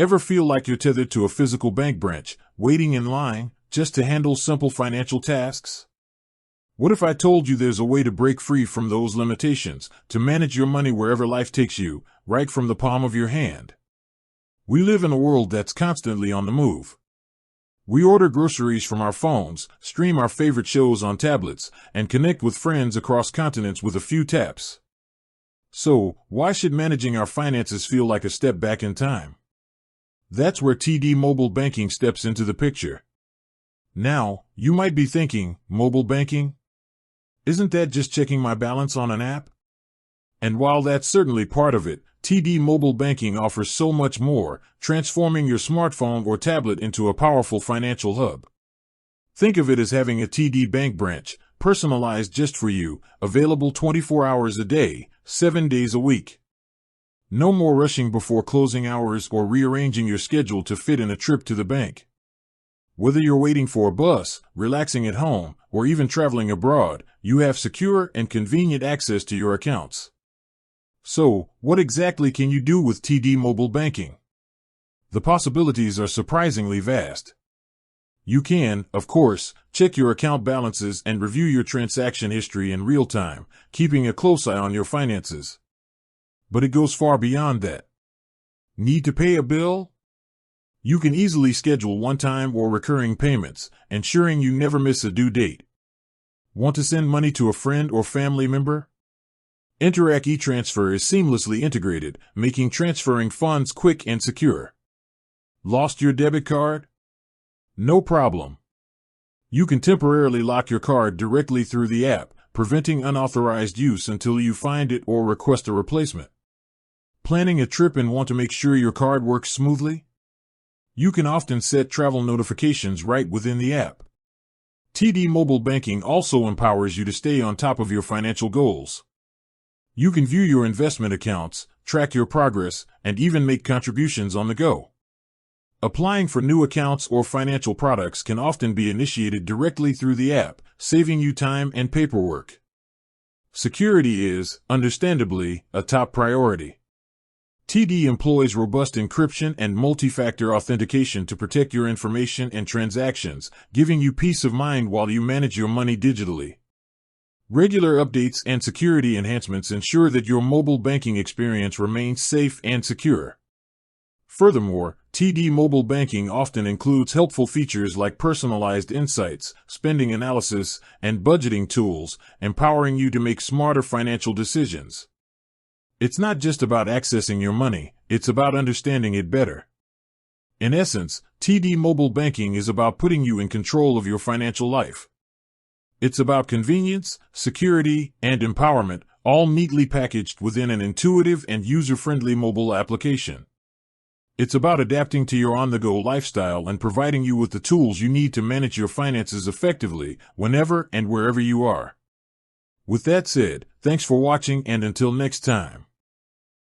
Ever feel like you're tethered to a physical bank branch, waiting in line just to handle simple financial tasks? What if I told you there's a way to break free from those limitations, to manage your money wherever life takes you, right from the palm of your hand? We live in a world that's constantly on the move. We order groceries from our phones, stream our favorite shows on tablets, and connect with friends across continents with a few taps. So, why should managing our finances feel like a step back in time? That's where TD Mobile Banking steps into the picture. Now, you might be thinking, mobile banking? Isn't that just checking my balance on an app? And while that's certainly part of it, TD Mobile Banking offers so much more, transforming your smartphone or tablet into a powerful financial hub. Think of it as having a TD Bank branch, personalized just for you, available 24 hours a day, 7 days a week. No more rushing before closing hours or rearranging your schedule to fit in a trip to the bank. Whether you're waiting for a bus, relaxing at home, or even traveling abroad, you have secure and convenient access to your accounts. So, what exactly can you do with TD Mobile Banking? The possibilities are surprisingly vast. You can, of course, check your account balances and review your transaction history in real time, keeping a close eye on your finances. But it goes far beyond that. Need to pay a bill? You can easily schedule one-time or recurring payments, ensuring you never miss a due date. Want to send money to a friend or family member? Interac eTransfer is seamlessly integrated, making transferring funds quick and secure. Lost your debit card? No problem. You can temporarily lock your card directly through the app, preventing unauthorized use until you find it or request a replacement. Planning a trip and want to make sure your card works smoothly? You can often set travel notifications right within the app. TD Mobile Banking also empowers you to stay on top of your financial goals. You can view your investment accounts, track your progress, and even make contributions on the go. Applying for new accounts or financial products can often be initiated directly through the app, saving you time and paperwork. Security is, understandably, a top priority. TD employs robust encryption and multi-factor authentication to protect your information and transactions, giving you peace of mind while you manage your money digitally. Regular updates and security enhancements ensure that your mobile banking experience remains safe and secure. Furthermore, TD Mobile Banking often includes helpful features like personalized insights, spending analysis, and budgeting tools, empowering you to make smarter financial decisions. It's not just about accessing your money, it's about understanding it better. In essence, TD Mobile Banking is about putting you in control of your financial life. It's about convenience, security, and empowerment, all neatly packaged within an intuitive and user-friendly mobile application. It's about adapting to your on-the-go lifestyle and providing you with the tools you need to manage your finances effectively, whenever and wherever you are. With that said, thanks for watching and until next time.